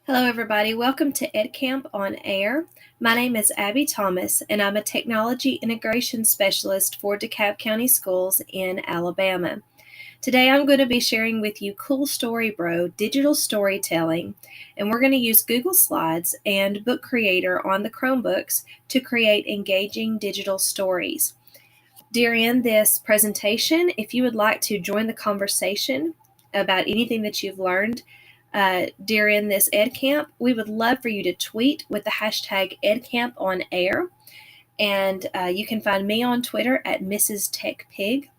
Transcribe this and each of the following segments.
Hello everybody, welcome to EdCamp on Air. My name is Abbey Thomas and I'm a Technology Integration Specialist for DeKalb County Schools in Alabama. Today I'm going to be sharing with you Cool Story Bro digital storytelling, and we're going to use Google Slides and Book Creator on the Chromebooks to create engaging digital stories. During this presentation, if you would like to join the conversation about anything that you've learned during this EdCamp, we would love for you to tweet with the hashtag EdCampOnAir. And you can find me on Twitter at Mrs. TechPig.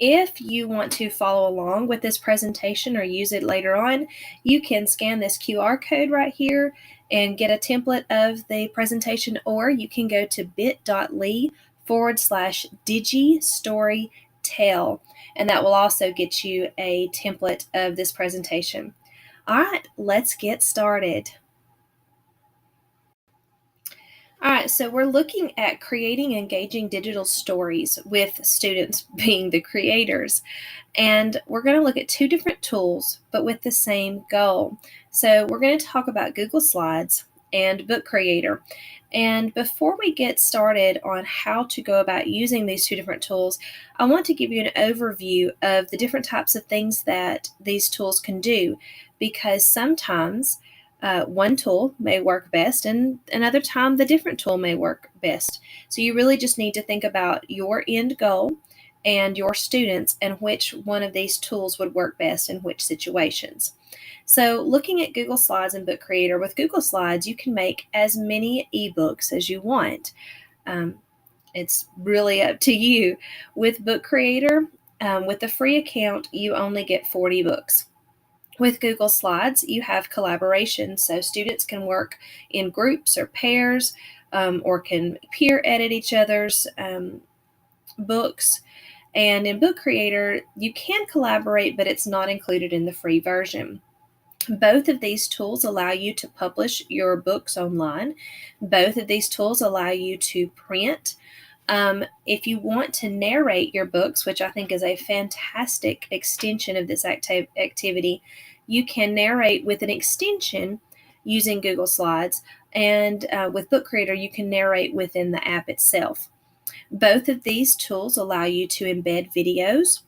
If you want to follow along with this presentation or use it later on, you can scan this QR code right here and get a template of the presentation, or you can go to bit.ly/digistorytell, and that will also get you a template of this presentation. All right, let's get started. All right, so we're looking at creating engaging digital stories with students being the creators. And we're going to look at two different tools, but with the same goal. So we're going to talk about Google Slides and Book Creator. And before we get started on how to go about using these two different tools, I want to give you an overview of the different types of things that these tools can do, because sometimes one tool may work best and another time the different tool may work best. So you really just need to think about your end goal and your students and which one of these tools would work best in which situations. So looking at Google Slides and Book Creator, with Google Slides you can make as many ebooks as you want. It's really up to you. With Book Creator, with the free account, you only get 40 books. With Google Slides, you have collaboration, so students can work in groups or pairs, or can peer edit each other's books. And in Book Creator, you can collaborate, but it's not included in the free version. Both of these tools allow you to publish your books online. Both of these tools allow you to print. If you want to narrate your books, which I think is a fantastic extension of this activity, you can narrate with an extension using Google Slides, and with Book Creator, you can narrate within the app itself. Both of these tools allow you to embed videos,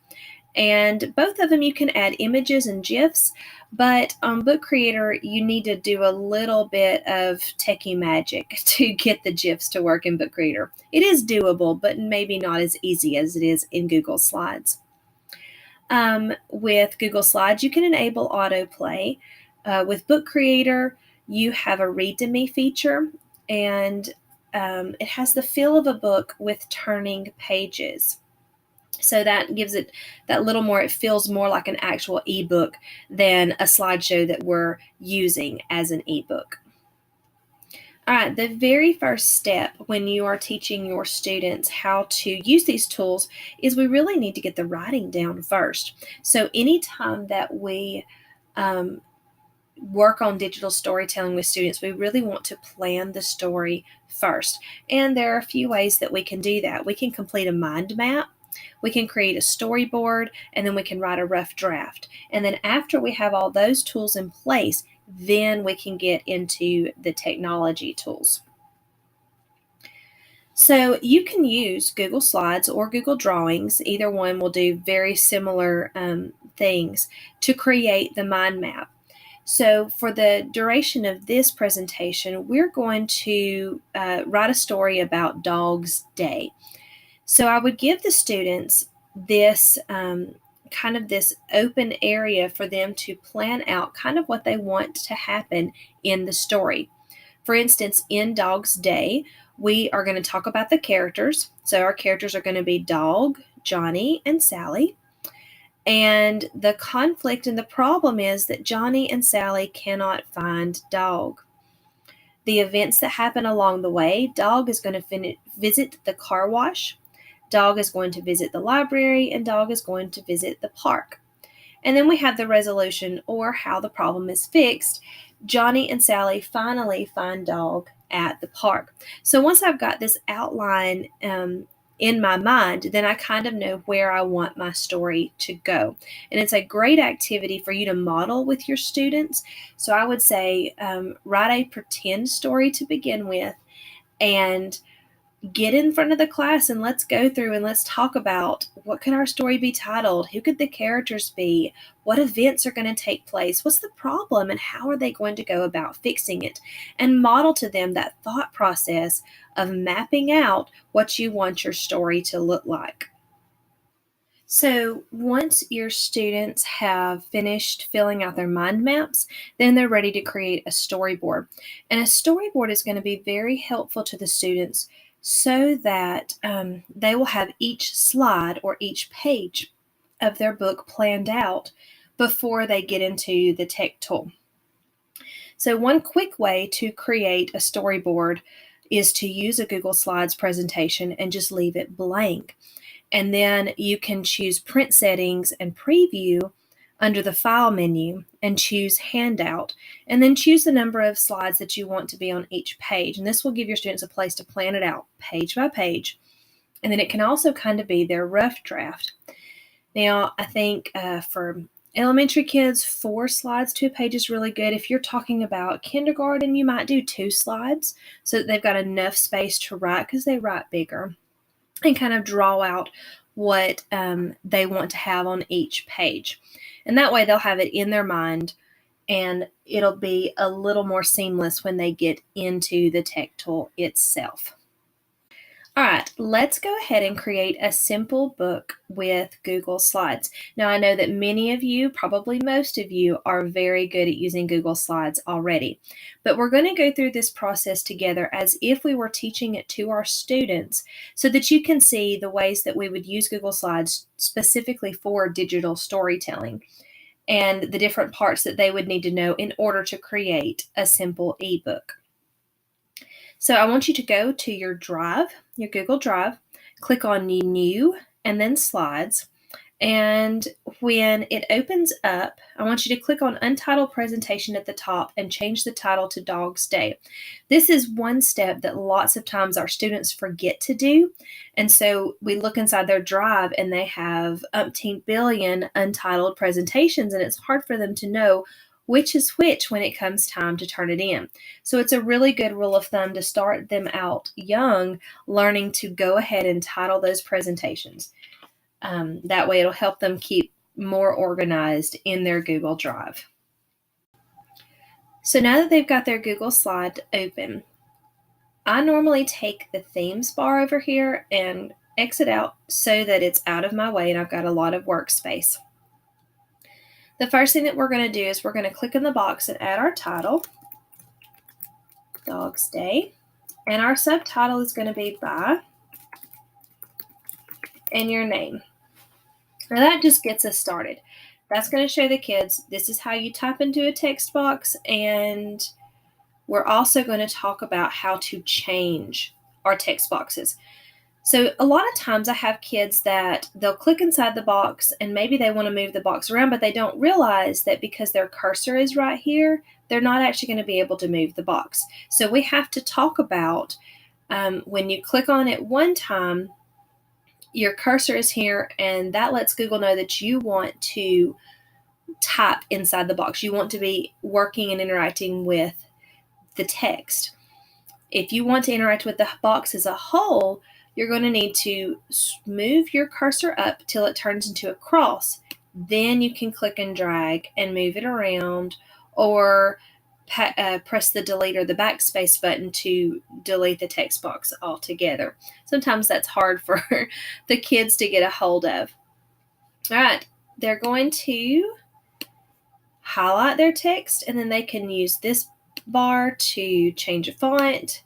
and both of them you can add images and GIFs, but on Book Creator, you need to do a little bit of techie magic to get the GIFs to work in Book Creator. It is doable, but maybe not as easy as it is in Google Slides. With Google Slides, you can enable autoplay. With Book Creator, you have a Read to Me feature, and it has the feel of a book with turning pages. So that gives it that little more, it feels more like an actual ebook than a slideshow that we're using as an ebook. All right, the very first step when you are teaching your students how to use these tools is we really need to get the writing down first. So anytime that we work on digital storytelling with students, we really want to plan the story first. And there are a few ways that we can do that. We can complete a mind map. We can create a storyboard, and then we can write a rough draft. And then after we have all those tools in place, then we can get into the technology tools. So you can use Google Slides or Google Drawings. Either one will do very similar things to create the mind map. So for the duration of this presentation, we're going to write a story about Dog's Day. So I would give the students this kind of this open area for them to plan out kind of what they want to happen in the story. For instance, in Dog's Day, we are going to talk about the characters. So our characters are going to be Dog, Johnny, and Sally. And the conflict and the problem is that Johnny and Sally cannot find Dog. The events that happen along the way, Dog is going to visit the car wash. Dog is going to visit the library, and Dog is going to visit the park. And then we have the resolution, or how the problem is fixed. Johnny and Sally finally find Dog at the park. So once I've got this outline in my mind, then I kind of know where I want my story to go. And it's a great activity for you to model with your students. So I would say write a pretend story to begin with, and get in front of the class and let's go through and let's talk about what could our story be titled, who could the characters be, what events are going to take place, what's the problem, and how are they going to go about fixing it, and model to them that thought process of mapping out what you want your story to look like. So once your students have finished filling out their mind maps, then they're ready to create a storyboard. And a storyboard is going to be very helpful to the students so that they will have each slide or each page of their book planned out before they get into the tech tool. So one quick way to create a storyboard is to use a Google Slides presentation and just leave it blank. And then you can choose print settings and preview under the file menu and choose handout, and then choose the number of slides that you want to be on each page. And this will give your students a place to plan it out page by page. And then it can also kind of be their rough draft. Now, I think for elementary kids, 4 slides to a page is really good. If you're talking about kindergarten, you might do 2 slides so that they've got enough space to write, because they write bigger, and kind of draw out what they want to have on each page. And that way they'll have it in their mind, and it'll be a little more seamless when they get into the tech tool itself. All right, let's go ahead and create a simple book with Google Slides. Now, I know that many of you, probably most of you, are very good at using Google Slides already, but we're going to go through this process together as if we were teaching it to our students so that you can see the ways that we would use Google Slides specifically for digital storytelling and the different parts that they would need to know in order to create a simple ebook. So I want you to go to your drive, your Google Drive, click on New, and then Slides. And when it opens up, I want you to click on Untitled Presentation at the top and change the title to Dog's Day. This is one step that lots of times our students forget to do. And so we look inside their drive and they have umpteen billion untitled presentations, and it's hard for them to know which is which when it comes time to turn it in. So it's a really good rule of thumb to start them out young, learning to go ahead and title those presentations. That way it'll help them keep more organized in their Google Drive. So now that they've got their Google Slide open, I normally take the themes bar over here and exit out so that it's out of my way and I've got a lot of workspace. The first thing that we're going to do is we're going to click in the box and add our title, Dog's Day, and our subtitle is going to be by and your name. Now that just gets us started. That's going to show the kids this is how you type into a text box, and we're also going to talk about how to change our text boxes. So a lot of times I have kids that they'll click inside the box and maybe they want to move the box around, but they don't realize that because their cursor is right here, they're not actually going to be able to move the box. So we have to talk about when you click on it one time, your cursor is here, and that lets Google know that you want to type inside the box. You want to be working and interacting with the text. If you want to interact with the box as a whole, you're going to need to move your cursor up till it turns into a cross. Then you can click and drag and move it around, or press the delete or the backspace button to delete the text box altogether. Sometimes that's hard for the kids to get a hold of. All right, they're going to highlight their text, and then they can use this bar to change a font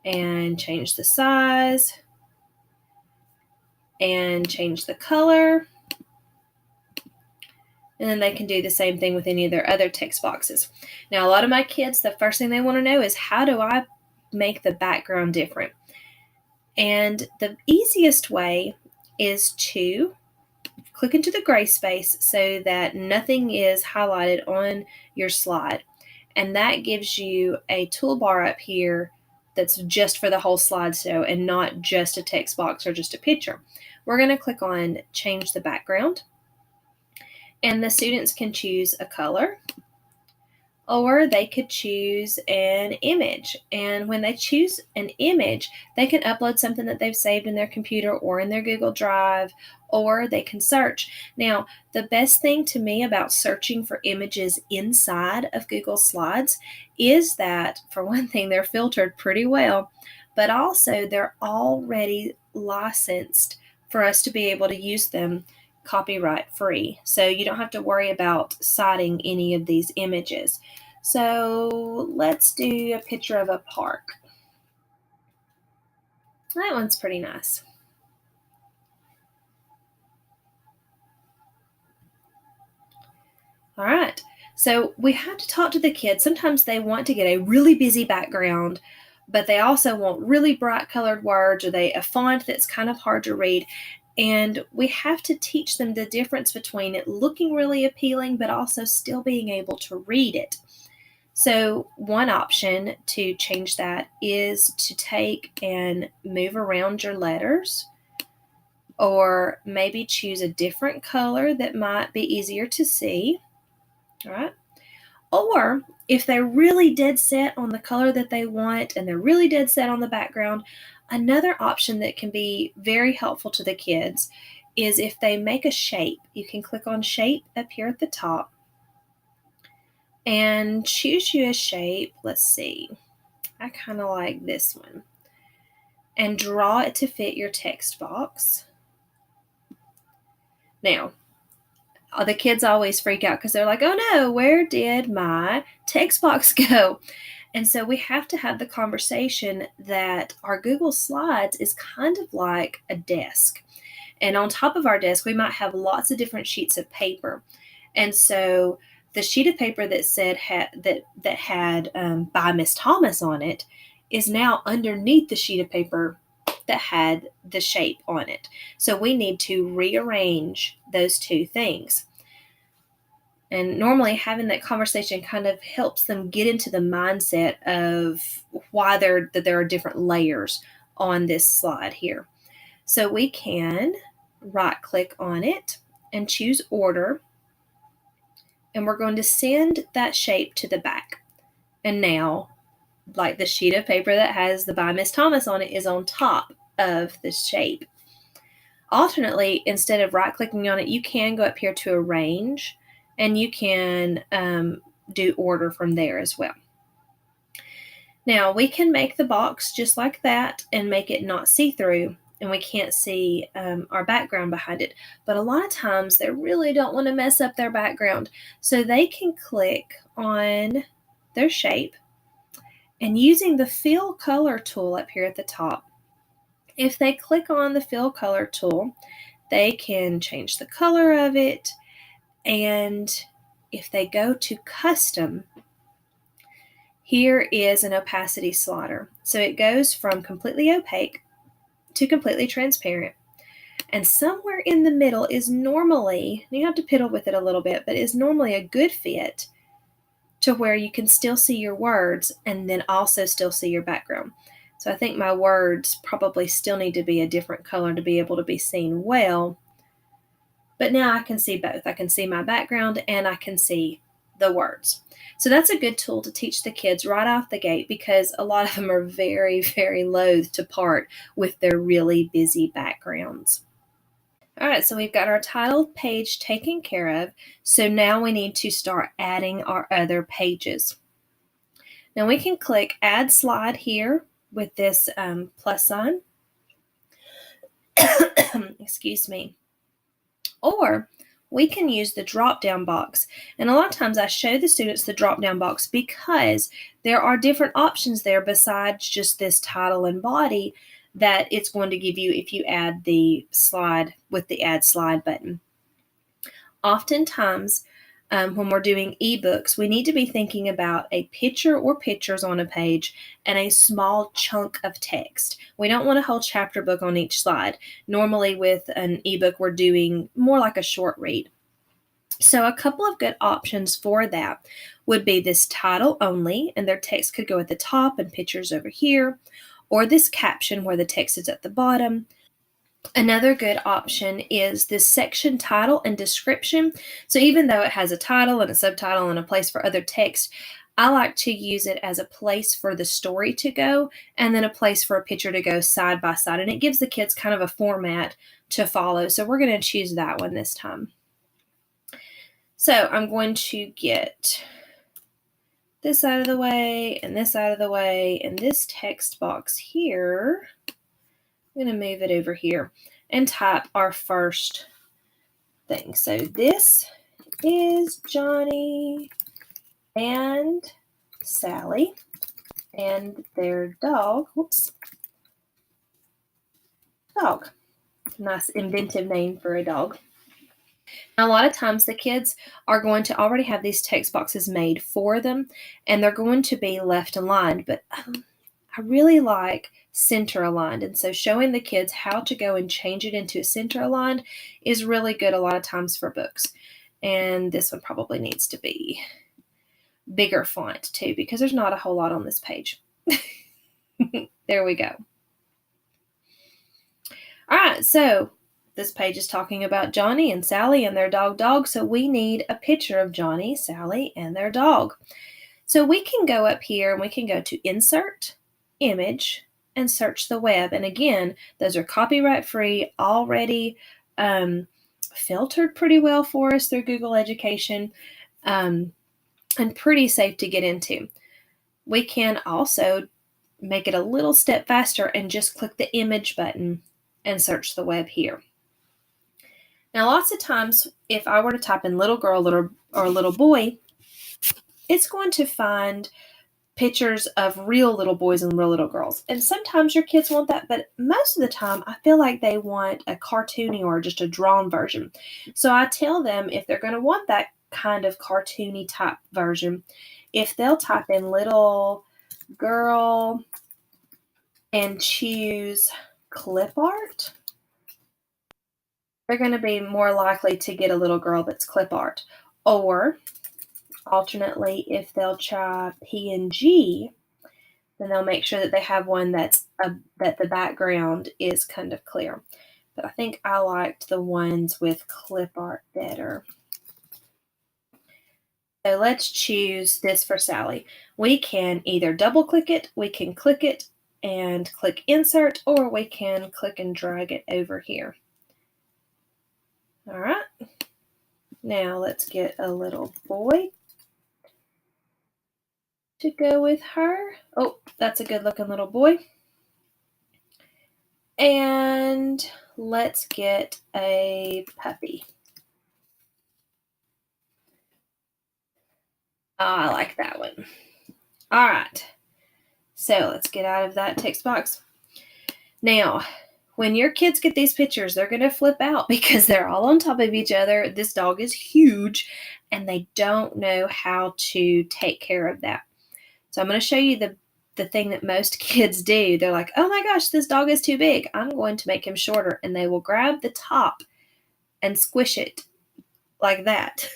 and change the size and change the color. And then they can do the same thing with any of their other text boxes. Now, a lot of my kids, the first thing they want to know is, how do I make the background different? And the easiest way is to click into the gray space so that nothing is highlighted on your slide. And that gives you a toolbar up here that's just for the whole slideshow and not just a text box or just a picture. We're going to click on change the background, and the students can choose a color, or they could choose an image. And when they choose an image, they can upload something that they've saved in their computer or in their Google Drive, or they can search. Now, the best thing to me about searching for images inside of Google Slides is that, for one thing, they're filtered pretty well, but also they're already licensed for us to be able to use them copyright free. So you don't have to worry about citing any of these images. So let's do a picture of a park. That one's pretty nice. All right, so we have to talk to the kids. Sometimes they want to get a really busy background, but they also want really bright colored words, or a font that's kind of hard to read. And we have to teach them the difference between it looking really appealing, but also still being able to read it. So one option to change that is to take and move around your letters, or maybe choose a different color that might be easier to see. All right. Or if they're really dead set on the color that they want and they're really dead set on the background, another option that can be very helpful to the kids is if they make a shape. You can click on shape up here at the top and choose you a shape. Let's see. I kind of like this one. And draw it to fit your text box. Now, the kids always freak out because they're like, oh no, where did my text box go? And so we have to have the conversation that our Google Slides is kind of like a desk. And on top of our desk, we might have lots of different sheets of paper. And so the sheet of paper that said that had by Miss Thomas on it is now underneath the sheet of paper that had the shape on it. So we need to rearrange those two things. And normally having that conversation kind of helps them get into the mindset of why there are different layers on this slide here. So we can right click on it and choose order. And we're going to send that shape to the back. And now, like the sheet of paper that has the by Miss Thomas on it is on top of the shape. Alternately, instead of right-clicking on it, you can go up here to arrange, and you can do order from there as well. Now, we can make the box just like that and make it not see-through, and we can't see our background behind it. But a lot of times, they really don't want to mess up their background, so they can click on their shape, and using the fill color tool up here at the top, if they click on the fill color tool, they can change the color of it. And if they go to custom, here is an opacity slider. So it goes from completely opaque to completely transparent. And somewhere in the middle is normally, you have to piddle with it a little bit, but is normally a good fit to where you can still see your words and then also still see your background. So I think my words probably still need to be a different color to be able to be seen well. But now I can see both. I can see my background and I can see the words. So that's a good tool to teach the kids right off the gate, because a lot of them are very, very loath to part with their really busy backgrounds. All right, so we've got our title page taken care of. So now we need to start adding our other pages. Now we can click Add Slide here with this plus sign. Excuse me. Or we can use the drop-down box. And a lot of times I show the students the drop-down box because there are different options there besides just this title and body that it's going to give you if you add the slide with the Add Slide button. Oftentimes, when we're doing ebooks, we need to be thinking about a picture or pictures on a page and a small chunk of text. We don't want a whole chapter book on each slide. Normally with an ebook, we're doing more like a short read. So a couple of good options for that would be this title only, and their text could go at the top and pictures over here, or this caption where the text is at the bottom. Another good option is this section title and description. So even though it has a title and a subtitle and a place for other text, I like to use it as a place for the story to go and then a place for a picture to go side by side. And it gives the kids kind of a format to follow. So we're going to choose that one this time. So I'm going to get this out of the way and this out of the way, and this text box here, I'm going to move it over here and type our first thing. So this is Johnny and Sally and their dog. Whoops. Dog. Nice inventive name for a dog. Now, a lot of times the kids are going to already have these text boxes made for them, and they're going to be left aligned, but I really like center aligned, and so showing the kids how to go and change it into a center aligned is really good a lot of times for books. And this one probably needs to be bigger font too, because there's not a whole lot on this page. There we go. All right, so this page is talking about Johnny and Sally and their dog, so we need a picture of Johnny, Sally, and their dog. So we can go up here and we can go to Insert, Image, and search the web. And again, those are copyright free, already filtered pretty well for us through Google Education, and pretty safe to get into. We can also make it a little step faster and just click the image button and search the web here. Now, lots of times, if I were to type in little girl or little boy, it's going to find pictures of real little boys and real little girls. And sometimes your kids want that, but most of the time, I feel like they want a cartoony or just a drawn version. So I tell them if they're going to want that kind of cartoony type version, if they'll type in little girl and choose clip art, they're going to be more likely to get a little girl that's clip art. Or alternately, if they'll try PNG, then they'll make sure that they have one that the background is kind of clear. But I think I liked the ones with clip art better. So let's choose this for Sally. We can either double click it, we can click it and click insert, or we can click and drag it over here. All right. Now let's get a little boy to go with her. Oh, that's a good looking little boy. And let's get a puppy. Oh, I like that one. All right. So let's get out of that text box. Now, when your kids get these pictures, they're going to flip out because they're all on top of each other. This dog is huge, and they don't know how to take care of that. So I'm going to show you the thing that most kids do. They're like, oh my gosh, this dog is too big. I'm going to make him shorter. And they will grab the top and squish it like that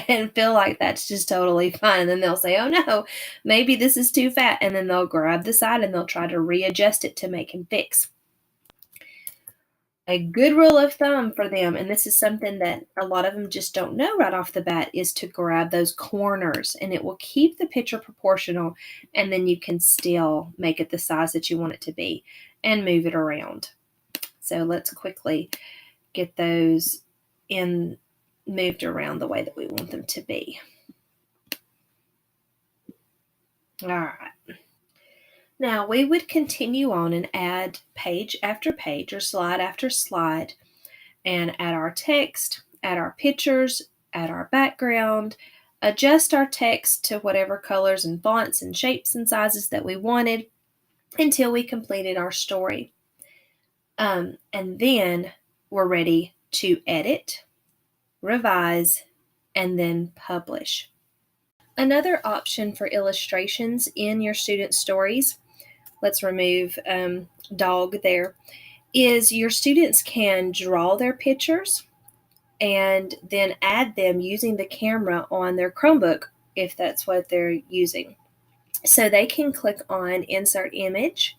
and feel like that's just totally fine. And then they'll say, oh no, maybe this is too fat. And then they'll grab the side and they'll try to readjust it to make him fix. A good rule of thumb for them, and this is something that a lot of them just don't know right off the bat, is to grab those corners, and it will keep the picture proportional, and then you can still make it the size that you want it to be and move it around. So let's quickly get those moved around the way that we want them to be. All right. Now we would continue on and add page after page or slide after slide and add our text, add our pictures, add our background, adjust our text to whatever colors and fonts and shapes and sizes that we wanted until we completed our story. And then we're ready to edit, revise, and then publish. Another option for illustrations in your student stories, let's remove dog there, is your students can draw their pictures and then add them using the camera on their Chromebook if that's what they're using. So they can click on Insert Image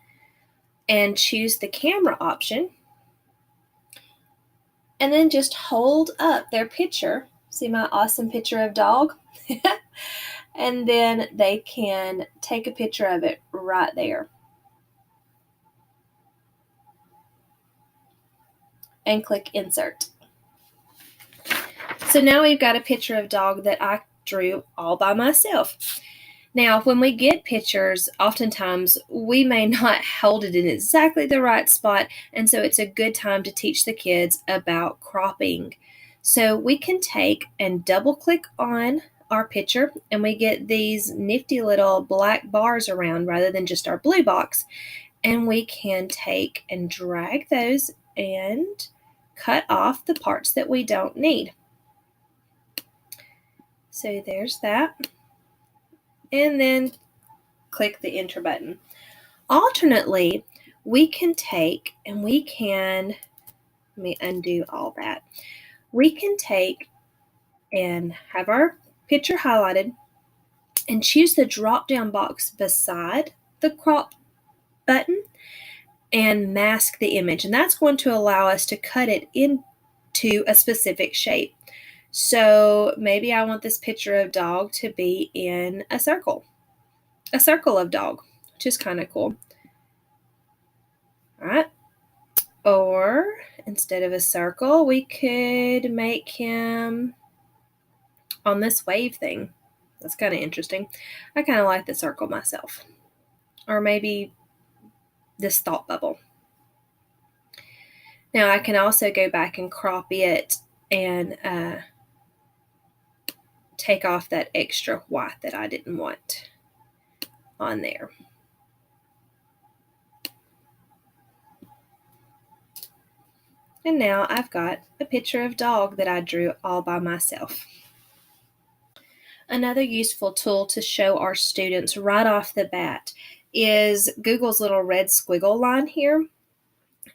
and choose the camera option, and then just hold up their picture. See my awesome picture of dog? And then they can take a picture of it right there. And click Insert. So now we've got a picture of dog that I drew all by myself. Now, when we get pictures, oftentimes we may not hold it in exactly the right spot, and so it's a good time to teach the kids about cropping. So we can take and double click on our picture, and we get these nifty little black bars around rather than just our blue box, and we can take and drag those and cut off the parts that we don't need. So there's that. And then click the Enter button. Alternately, we can take and we can, let me undo all that. We can take and have our picture highlighted and choose the drop-down box beside the crop button and mask the image. And that's going to allow us to cut it into a specific shape. So maybe I want this picture of dog to be in a circle of dog, which is kind of cool. All right. Or instead of a circle, we could make him on this wave thing. That's kind of interesting. I kind of like the circle myself. Or maybe this thought bubble. Now I can also go back and crop it and take off that extra white that I didn't want on there. And now I've got a picture of dog that I drew all by myself. Another useful tool to show our students right off the bat is Google's little red squiggle line here.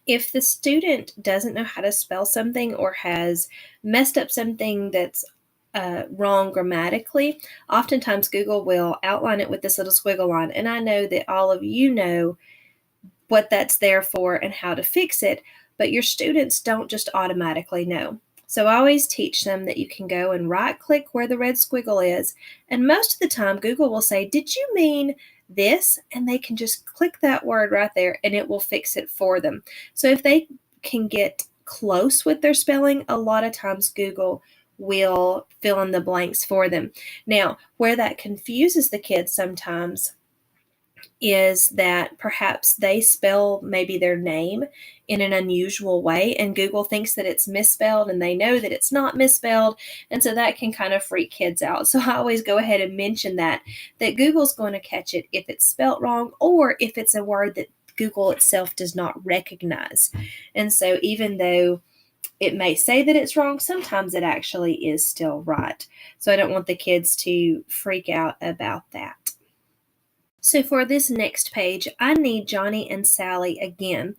If the student doesn't know how to spell something or has messed up something that's wrong grammatically, oftentimes Google will outline it with this little squiggle line. And I know that all of you know what that's there for and how to fix it, but your students don't just automatically know. So I always teach them that you can go and right-click where the red squiggle is, and most of the time Google will say, "Did you mean this?" And they can just click that word right there and it will fix it for them. So if they can get close with their spelling, a lot of times Google will fill in the blanks for them. Now, where that confuses the kids sometimes is that perhaps they spell maybe their name in an unusual way and Google thinks that it's misspelled and they know that it's not misspelled, and so that can kind of freak kids out. So I always go ahead and mention that Google's going to catch it if it's spelled wrong or if it's a word that Google itself does not recognize. And so even though it may say that it's wrong, sometimes it actually is still right. So I don't want the kids to freak out about that. So for this next page, I need Johnny and Sally again.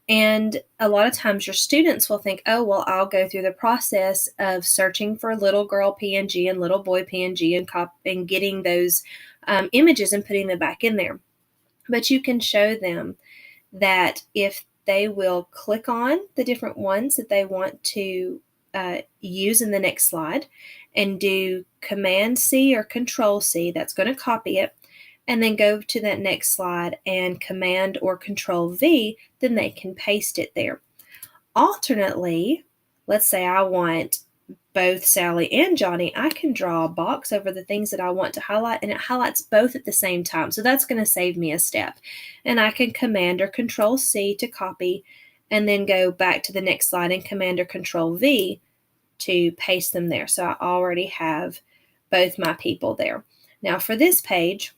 And a lot of times your students will think, oh, well, I'll go through the process of searching for little girl PNG and little boy PNG and getting those images and putting them back in there. But you can show them that if they will click on the different ones that they want to use in the next slide and do Command C or Control C, that's going to copy it, and then go to that next slide and Command or Control V, then they can paste it there. Alternately, let's say I want both Sally and Johnny, I can draw a box over the things that I want to highlight, and it highlights both at the same time. So that's going to save me a step. And I can Command or Control C to copy, and then go back to the next slide and Command or Control V to paste them there. So I already have both my people there. Now for this page,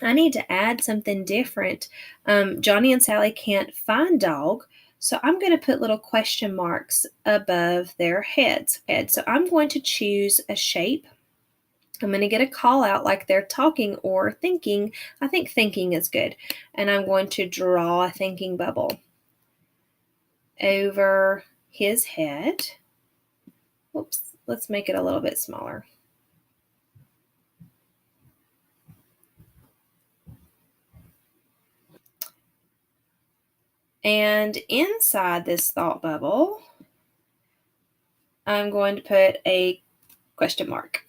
I need to add something different. Johnny and Sally can't find dog, so I'm going to put little question marks above their heads. So I'm going to choose a shape. I'm going to get a call out like they're talking or thinking. I think thinking is good. And I'm going to draw a thinking bubble over his head. Whoops, let's make it a little bit smaller. And inside this thought bubble, I'm going to put a question mark.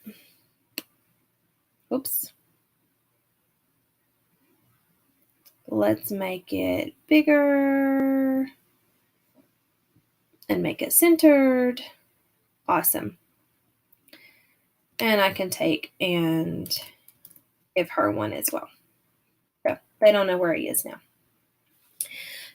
Oops. Let's make it bigger and make it centered. Awesome. And I can take and give her one as well. So they don't know where he is now.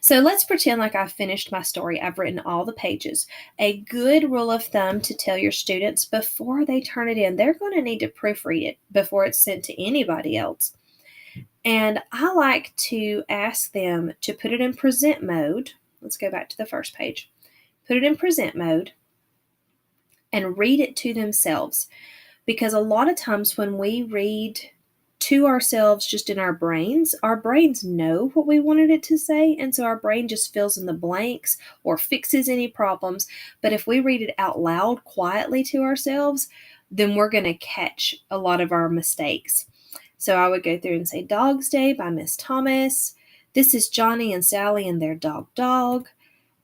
So let's pretend like I've finished my story. I've written all the pages. A good rule of thumb to tell your students before they turn it in, they're going to need to proofread it before it's sent to anybody else. And I like to ask them to put it in present mode. Let's go back to the first page. Put it in present mode and read it to themselves. Because a lot of times when we read to ourselves just in our brains know what we wanted it to say, and so our brain just fills in the blanks or fixes any problems. But if we read it out loud quietly to ourselves, then we're going to catch a lot of our mistakes. So I would go through and say, Dog's Day by Miss Thomas. This is Johnny and Sally and their dog.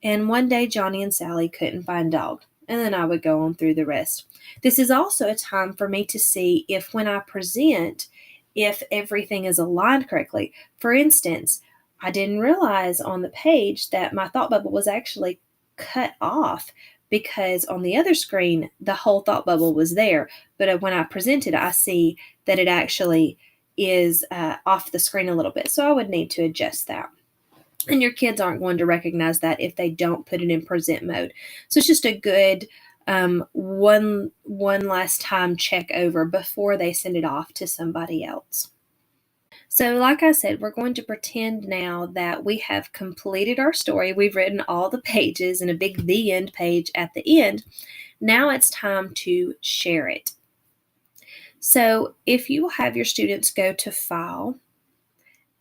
And one day Johnny and Sally couldn't find dog. And then I would go on through the rest. This is also a time for me to see if when I present, if everything is aligned correctly. For instance, I didn't realize on the page that my thought bubble was actually cut off because on the other screen, the whole thought bubble was there. But when I presented, I see that it actually is off the screen a little bit. So I would need to adjust that. And your kids aren't going to recognize that if they don't put it in present mode. So it's just a good one last time check over before they send it off to somebody else. So like I said, we're going to pretend now that we have completed our story. We've written all the pages and a big the end page at the end. Now it's time to share it. So if you will have your students go to File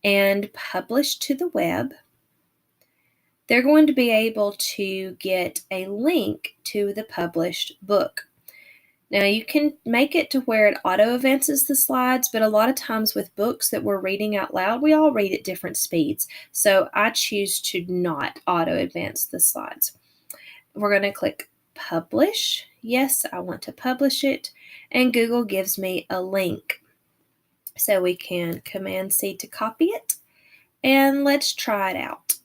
and Publish to the web, they're going to be able to get a link to the published book. Now you can make it to where it auto advances the slides, but a lot of times with books that we're reading out loud, we all read at different speeds. So I choose to not auto advance the slides. We're going to click Publish. Yes, I want to publish it. And Google gives me a link. So we can Command-C to copy it. And let's try it out.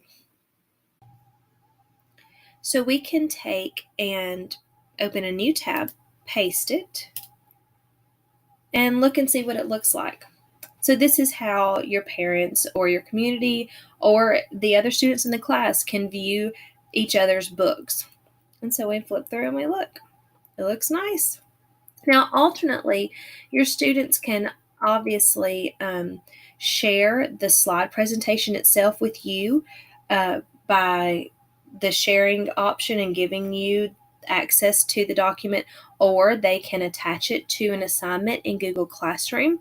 So we can take and open a new tab, paste it, and look and see what it looks like. So this is how your parents or your community or the other students in the class can view each other's books. And so we flip through and we look. It looks nice. Now, alternately, your students can obviously share the slide presentation itself with you by the sharing option and giving you access to the document, or they can attach it to an assignment in Google Classroom.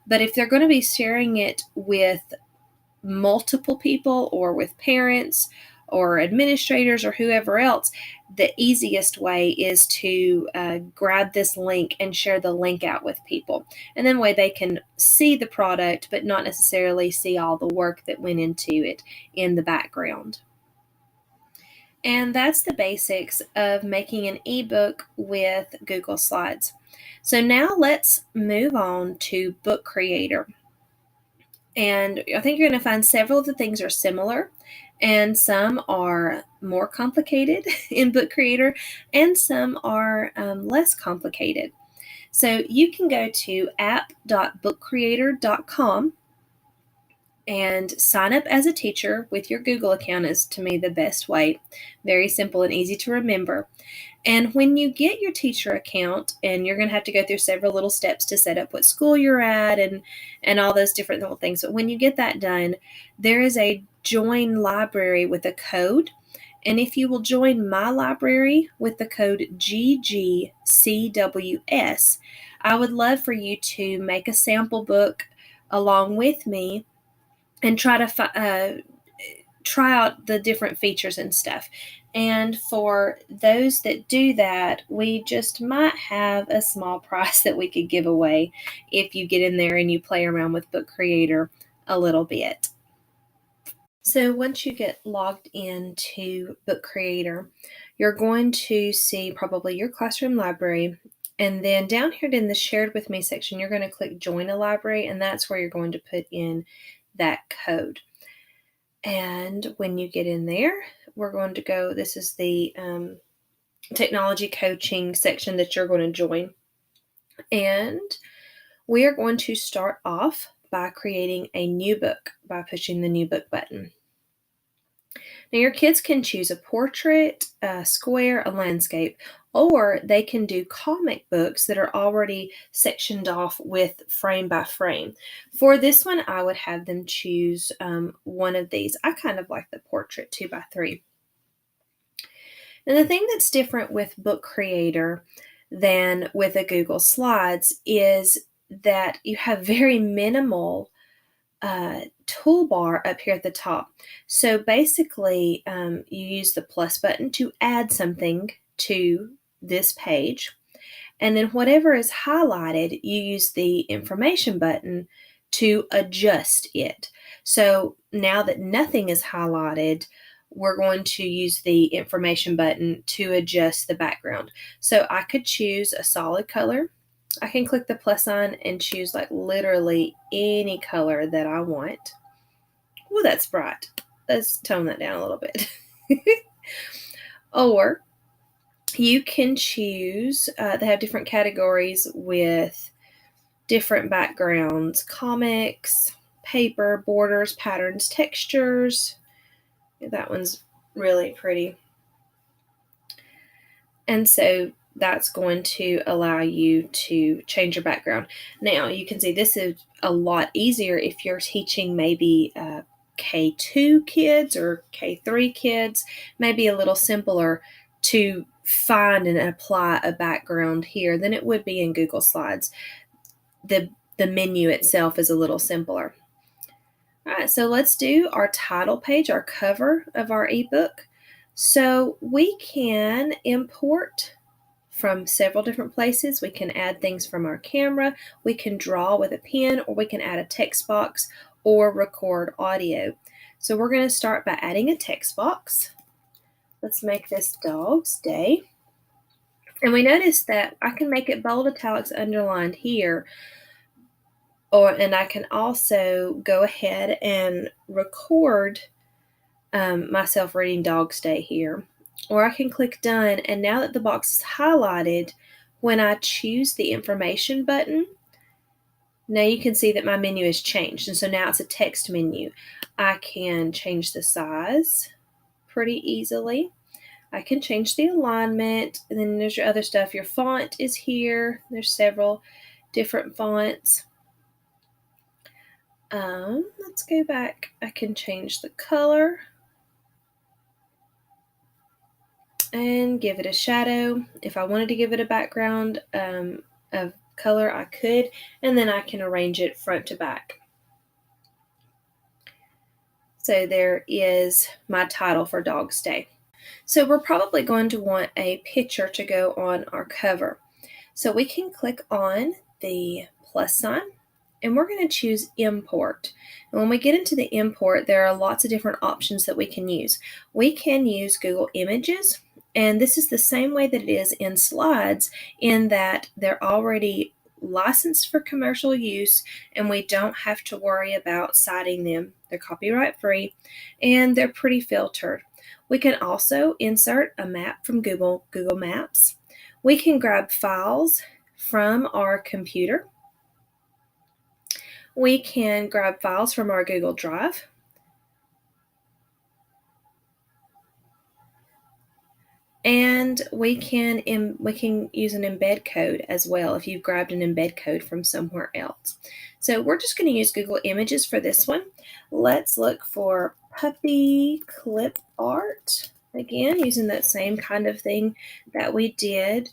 But if they're going to be sharing it with multiple people or with parents or administrators or whoever else, the easiest way is to grab this link and share the link out with people. And then way they can see the product, but not necessarily see all the work that went into it in the background. And that's the basics of making an ebook with Google Slides. So now let's move on to Book Creator. And I think you're going to find several of the things are similar, and some are more complicated in Book Creator, and some are less complicated. So you can go to app.bookcreator.com and sign up as a teacher with your Google account is, to me, the best way. Very simple and easy to remember. And when you get your teacher account, and you're going to have to go through several little steps to set up what school you're at and all those different little things. But when you get that done, there is a join library with a code. And if you will join my library with the code GGCWS, I would love for you to make a sample book along with me and try to try out the different features and stuff. And for those that do that, we just might have a small prize that we could give away if you get in there and you play around with Book Creator a little bit. So once you get logged into Book Creator, you're going to see probably your classroom library. And then down here in the Shared With Me section, you're going to click Join a Library, and that's where you're going to put in that code. And when you get in there, we're going to go, this is the technology coaching section that you're going to join. And we are going to start off by creating a new book by pushing the New Book button. Now your kids can choose a portrait, a square, a landscape, or they can do comic books that are already sectioned off with frame by frame. For this one, I would have them choose one of these. I kind of like the portrait 2x3. And the thing that's different with Book Creator than with a Google Slides is that you have very minimal toolbar up here at the top. So basically, you use the plus button to add something to this page. And then whatever is highlighted, you use the information button to adjust it. So now that nothing is highlighted, we're going to use the information button to adjust the background. So I could choose a solid color. I can click the plus sign and choose like literally any color that I want. Well, that's bright. Let's tone that down a little bit. Or you can choose, they have different categories with different backgrounds, comics, paper, borders, patterns, textures. That one's really pretty. And so that's going to allow you to change your background. Now you can see this is a lot easier if you're teaching maybe K2 kids or K3 kids, maybe a little simpler to find and apply a background here than it would be in Google Slides. The menu itself is a little simpler. All right, so let's do our title page, our cover of our ebook. So we can import from several different places. We can add things from our camera, we can draw with a pen, or we can add a text box or record audio. So we're going to start by adding a text box. Let's make this Dog's Day. And we notice that I can make it bold, italics, underlined here. And I can also go ahead and record myself reading Dog's Day here. Or I can click Done, and now that the box is highlighted, when I choose the information button, now you can see that my menu has changed, and so now it's a text menu. I can change the size pretty easily. I can change the alignment, and then there's your other stuff. Your font is here. There's several different fonts. Let's go back. I can change the color and give it a shadow. If I wanted to give it a background of color, I could, and then I can arrange it front to back. So there is my title for Dog's Day. So we're probably going to want a picture to go on our cover. So we can click on the plus sign, and we're going to choose Import. And when we get into the import, there are lots of different options that we can use. We can use Google Images, and this is the same way that it is in Slides, in that they're already licensed for commercial use, and we don't have to worry about citing them. They're copyright free, and they're pretty filtered. We can also insert a map from Google Maps. We can grab files from our computer. We can grab files from our Google Drive. And we can use an embed code as well if you've grabbed an embed code from somewhere else. So we're just going to use Google Images for this one. Let's look for puppy clip art. Again, using that same kind of thing that we did.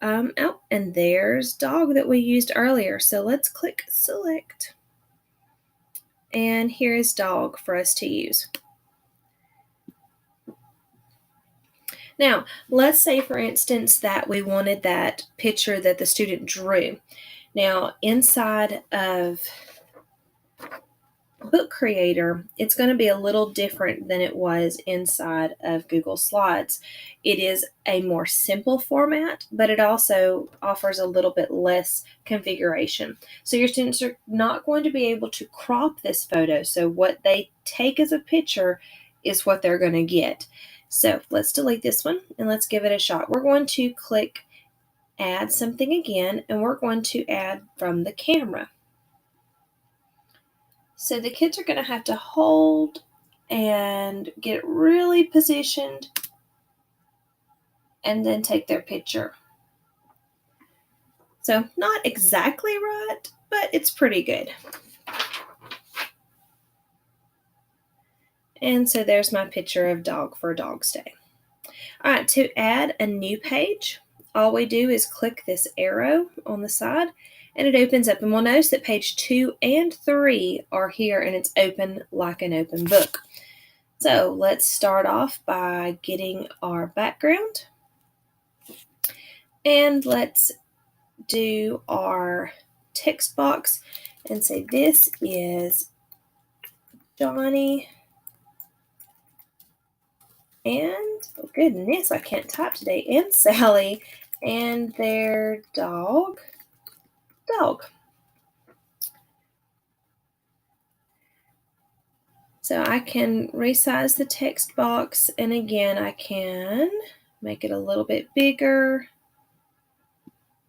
Oh, and there's dog that we used earlier. So let's click select. And here is dog for us to use. Now, let's say, for instance, that we wanted that picture that the student drew. Now, inside of Book Creator, it's going to be a little different than it was inside of Google Slides. It is a more simple format, but it also offers a little bit less configuration. So your students are not going to be able to crop this photo. So what they take as a picture is what they're going to get. So let's delete this one and let's give it a shot. We're going to click add something again, and we're going to add from the camera. So the kids are going to have to hold and get really positioned and then take their picture. So not exactly right, but it's pretty good. And so there's my picture of dog for Dog's Day. All right, to add a new page, all we do is click this arrow on the side and it opens up. And we'll notice that page 2 and 3 are here and it's open like an open book. So let's start off by getting our background. And let's do our text box and say this is Johnny and, oh goodness, I can't type today, and Sally and their dog. So I can resize the text box, and again, I can make it a little bit bigger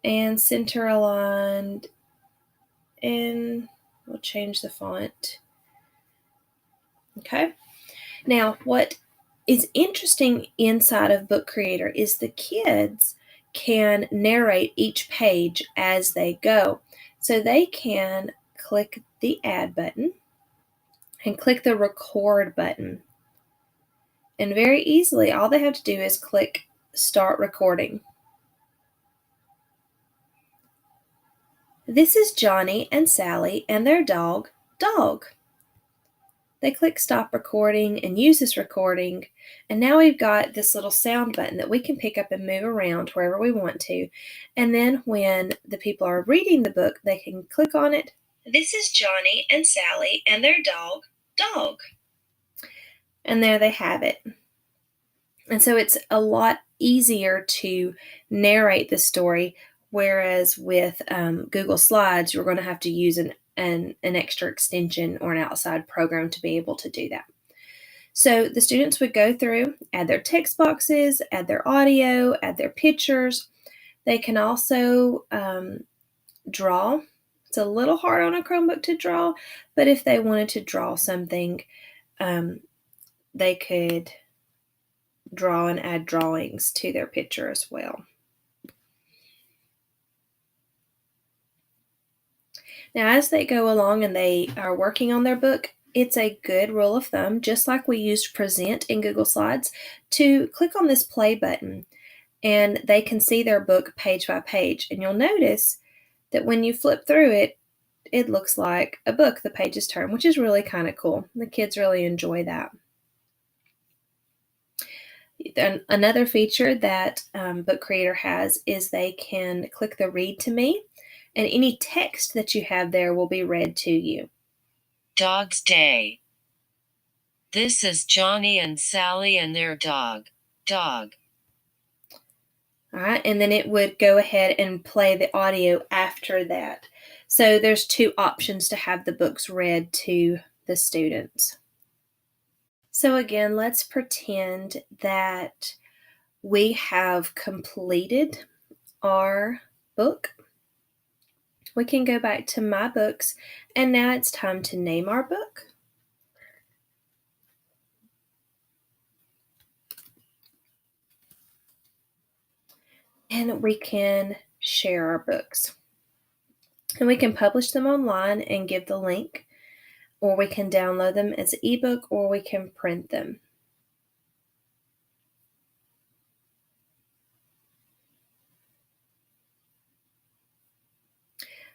and center aligned, and we'll change the font. Okay. Now, what is interesting inside of Book Creator is the kids can narrate each page as they go. So they can click the add button and click the record button. And very easily, all they have to do is click start recording. This is Johnny and Sally and their dog. They click stop recording and use this recording, and now we've got this little sound button that we can pick up and move around wherever we want to. And then when the people are reading the book, they can click on it. This is Johnny and Sally and their dog. And there they have it. And so it's a lot easier to narrate the story, whereas with Google Slides, you're going to have to use an extra extension or an outside program to be able to do that. So the students would go through, add their text boxes, add their audio, add their pictures. They can also draw. It's a little hard on a Chromebook to draw, but if they wanted to draw something, they could draw and add drawings to their picture as well. Now, as they go along and they are working on their book, it's a good rule of thumb, just like we used present in Google Slides, to click on this play button and they can see their book page by page. And you'll notice that when you flip through it, it looks like a book, the pages turn, which is really kind of cool. The kids really enjoy that. And another feature that Book Creator has is they can click the read to me, and any text that you have there will be read to you. Dog's Day. This is Johnny and Sally and their dog. All right, and then it would go ahead and play the audio after that. So there's two options to have the books read to the students. So again, let's pretend that we have completed our book. We can go back to My Books, and now it's time to name our book. And we can share our books. And we can publish them online and give the link, or we can download them as an ebook, or we can print them.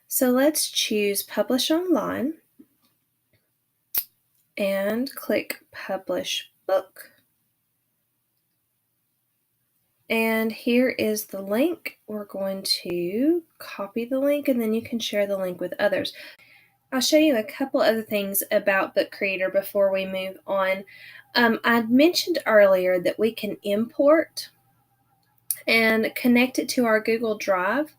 So let's choose Publish Online and click Publish Book. And here is the link. We're going to copy the link, and then you can share the link with others. I'll show you a couple other things about Book Creator before we move on. I mentioned earlier that we can import and connect it to our Google Drive.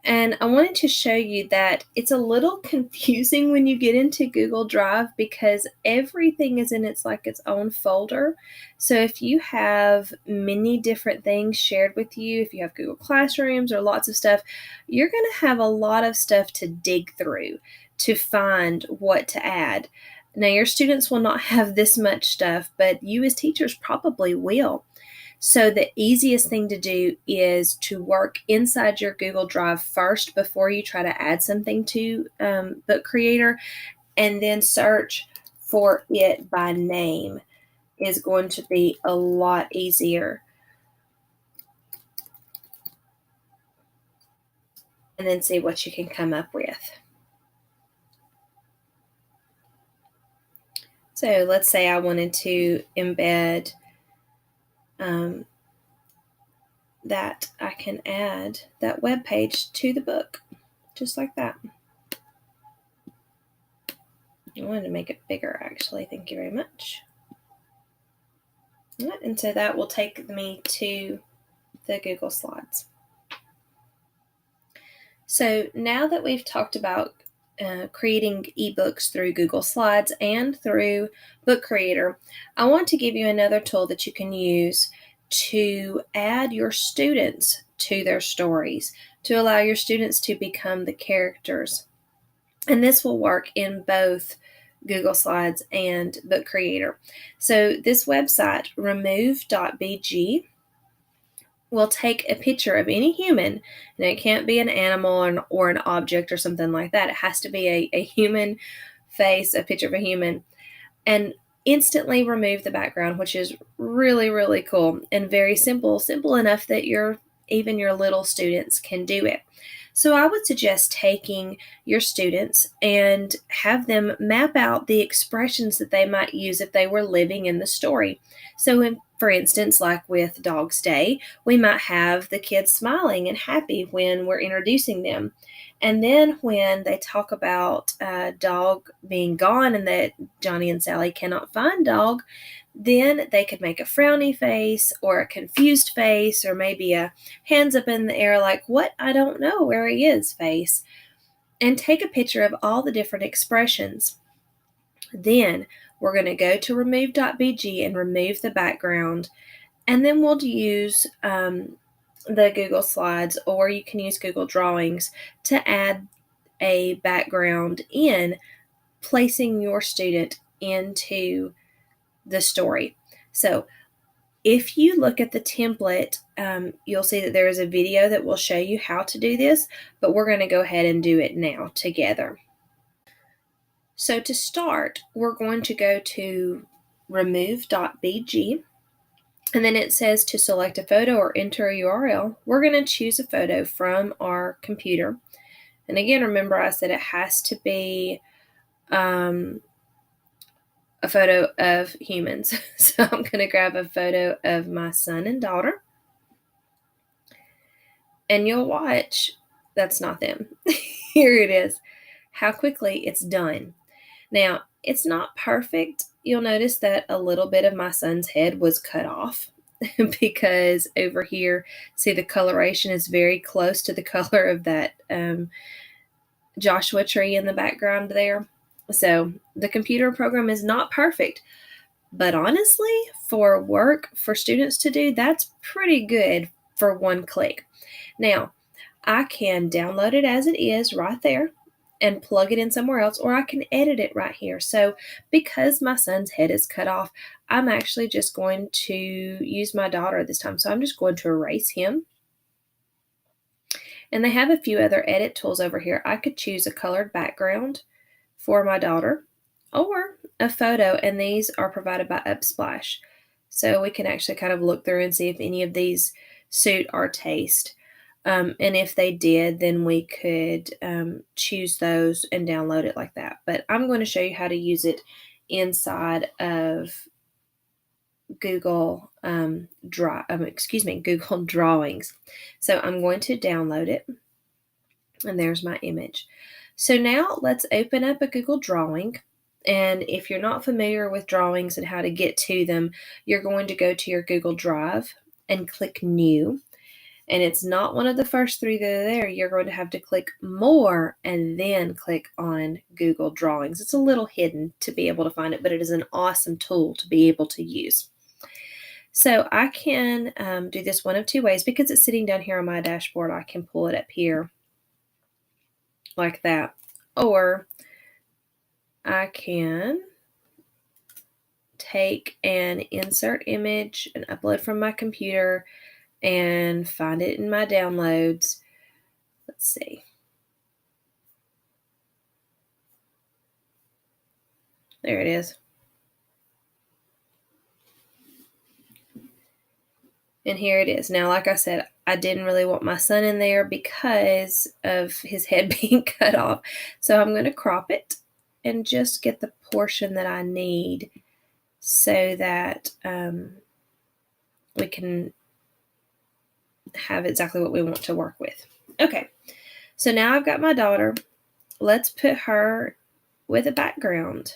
And I wanted to show you that it's a little confusing when you get into Google Drive because everything is in its own folder. So if you have many different things shared with you, if you have Google Classrooms or lots of stuff, you're going to have a lot of stuff to dig through to find what to add. Now, your students will not have this much stuff, but you as teachers probably will. So the easiest thing to do is to work inside your Google Drive first before you try to add something to Book Creator, and then search for it by name is going to be a lot easier. And then see what you can come up with. So let's say I wanted to embed that I can add that web page to the book, just like that. I wanted to make it bigger, actually. Thank you very much. All right, and so that will take me to the Google Slides. So now that we've talked about creating ebooks through Google Slides and through Book Creator, I want to give you another tool that you can use to add your students to their stories, to allow your students to become the characters. And this will work in both Google Slides and Book Creator. So this website, remove.bg, will take a picture of any human, and it can't be an animal or an object or something like that. It has to be a human face, a picture of a human, and instantly remove the background, which is really, really cool and very simple enough that even your little students can do it. So I would suggest taking your students and have them map out the expressions that they might use if they were living in the story. So for instance, like with Dog's Day, we might have the kids smiling and happy when we're introducing them. And then when they talk about Dog being gone and that Johnny and Sally cannot find Dog, then they could make a frowny face or a confused face or maybe a hands up in the air like, what? I don't know where he is face. And take a picture of all the different expressions. Then we're going to go to remove.bg and remove the background. And then we'll use the Google Slides, or you can use Google Drawings to add a background in, placing your student into the story. So if you look at the template, you'll see that there is a video that will show you how to do this, but we're going to go ahead and do it now together. So to start, we're going to go to remove.bg, and then it says to select a photo or enter a URL. We're going to choose a photo from our computer. And again, remember I said it has to be a photo of humans. So I'm going to grab a photo of my son and daughter. And you'll watch, that's not them. Here it is, how quickly it's done. Now, it's not perfect. You'll notice that a little bit of my son's head was cut off because over here, see the coloration is very close to the color of that Joshua tree in the background there. So the computer program is not perfect, but honestly, for work for students to do, that's pretty good for one click. Now, I can download it as it is right there and plug it in somewhere else, or I can edit it right here. So because my son's head is cut off, I'm actually just going to use my daughter this time. So I'm just going to erase him. And they have a few other edit tools over here. I could choose a colored background for my daughter or a photo, and these are provided by Upsplash. So we can actually kind of look through and see if any of these suit our taste. And if they did, then we could choose those and download it like that. But I'm going to show you how to use it inside of Google Google Drawings. So I'm going to download it, and there's my image. So now let's open up a Google Drawing. And if you're not familiar with drawings and how to get to them, you're going to go to your Google Drive and click New. And it's not one of the first three that are there. You're going to have to click More and then click on Google Drawings. It's a little hidden to be able to find it, but it is an awesome tool to be able to use. So I can do this one of two ways. Because it's sitting down here on my dashboard, I can pull it up here like that. Or I can take an insert image and upload from my computer and find it in my downloads. Let's see. There it is. And here it is. Now, like I said, I didn't really want my son in there because of his head being cut off. So I'm going to crop it and just get the portion that I need so that we can have exactly what we want to work with. Okay, so now I've got my daughter. Let's put her with a background.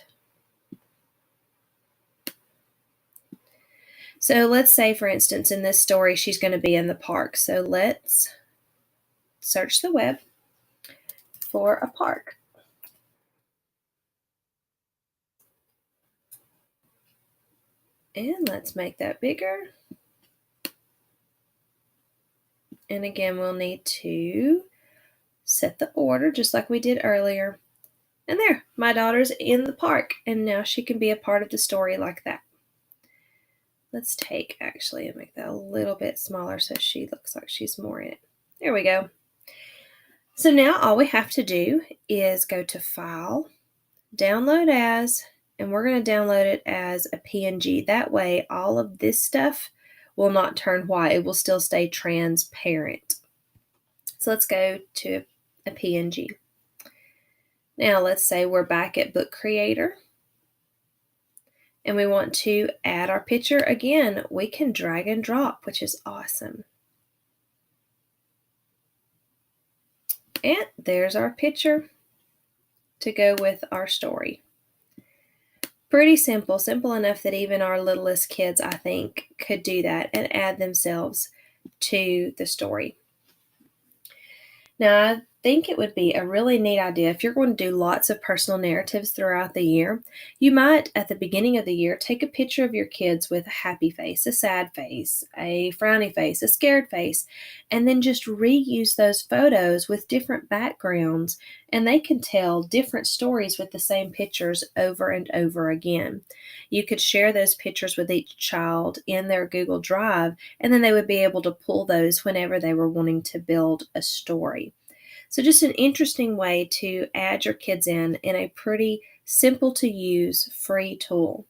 So let's say, for instance, in this story, she's going to be in the park. So let's search the web for a park. And let's make that bigger. And again, we'll need to set the order just like we did earlier. And there, my daughter's in the park, and now she can be a part of the story like that. Let's take, actually, and make that a little bit smaller so she looks like she's more in it. There we go. So now all we have to do is go to File, Download As, and we're going to download it as a PNG. That way, all of this stuff will not turn white. It will still stay transparent. So let's go to a PNG. Now let's say we're back at Book Creator and we want to add our picture. Again, we can drag and drop, which is awesome. And there's our picture to go with our story. Pretty simple, simple enough that even our littlest kids, I think, could do that and add themselves to the story. Now, I think it would be a really neat idea if you're going to do lots of personal narratives throughout the year. You might, at the beginning of the year, take a picture of your kids with a happy face, a sad face, a frowny face, a scared face, and then just reuse those photos with different backgrounds, and they can tell different stories with the same pictures over and over again. You could share those pictures with each child in their Google Drive, and then they would be able to pull those whenever they were wanting to build a story. So just an interesting way to add your kids in a pretty simple to use free tool.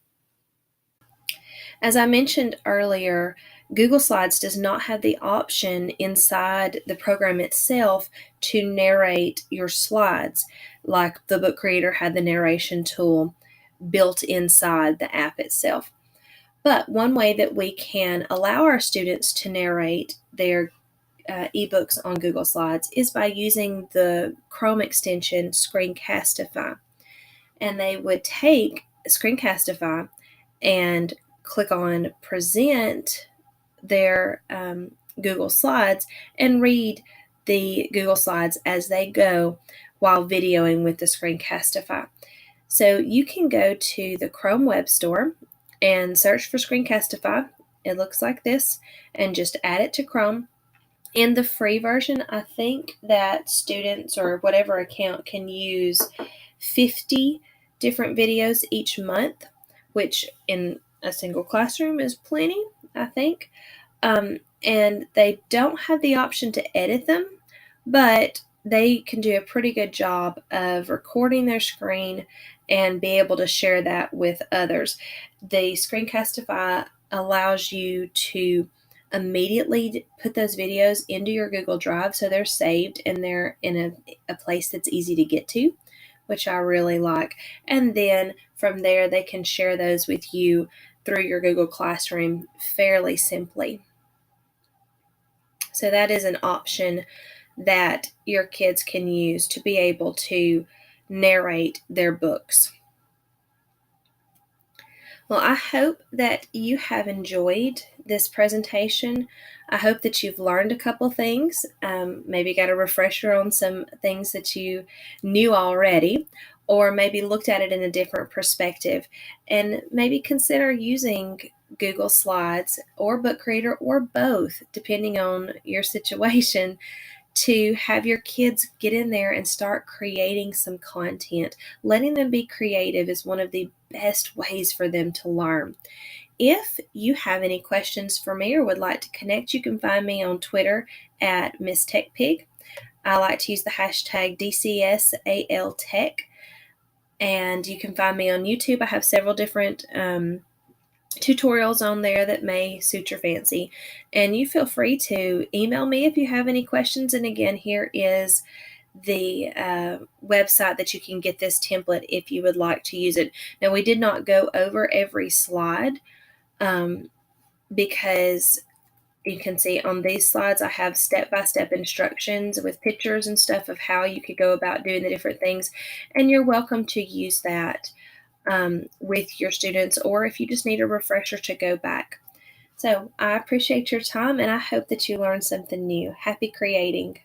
As I mentioned earlier, Google Slides does not have the option inside the program itself to narrate your slides, like the Book Creator had the narration tool built inside the app itself. But one way that we can allow our students to narrate their ebooks on Google Slides is by using the Chrome extension Screencastify. And they would take Screencastify and click on Present their Google Slides and read the Google Slides as they go while videoing with the Screencastify. So you can go to the Chrome Web Store and search for Screencastify. It looks like this, and just add it to Chrome. In the free version, I think that students or whatever account can use 50 different videos each month, which in a single classroom is plenty, I think. And they don't have the option to edit them, but they can do a pretty good job of recording their screen and be able to share that with others. The Screencastify allows you to immediately put those videos into your Google Drive, so they're saved and they're in a place that's easy to get to, which I really like. And then from there, they can share those with you through your Google Classroom fairly simply. So that is an option that your kids can use to be able to narrate their books. Well, I hope that you have enjoyed this presentation. I hope that you've learned a couple things, maybe got a refresher on some things that you knew already, or maybe looked at it in a different perspective, and maybe consider using Google Slides or Book Creator or both, depending on your situation, to have your kids get in there and start creating some content. Letting them be creative is one of the best ways for them to learn. If you have any questions for me or would like to connect, you can find me on Twitter at Miss Tech Pig. I like to use the hashtag DCSALTech, and you can find me on YouTube. I have several different tutorials on there that may suit your fancy, and you feel free to email me if you have any questions. And again, here is the website that you can get this template if you would like to use it. Now, we did not go over every slide because you can see on these slides I have step-by-step instructions with pictures and stuff of how you could go about doing the different things, and you're welcome to use that with your students, or if you just need a refresher to go back. So I appreciate your time, and I hope that you learned something new. Happy creating.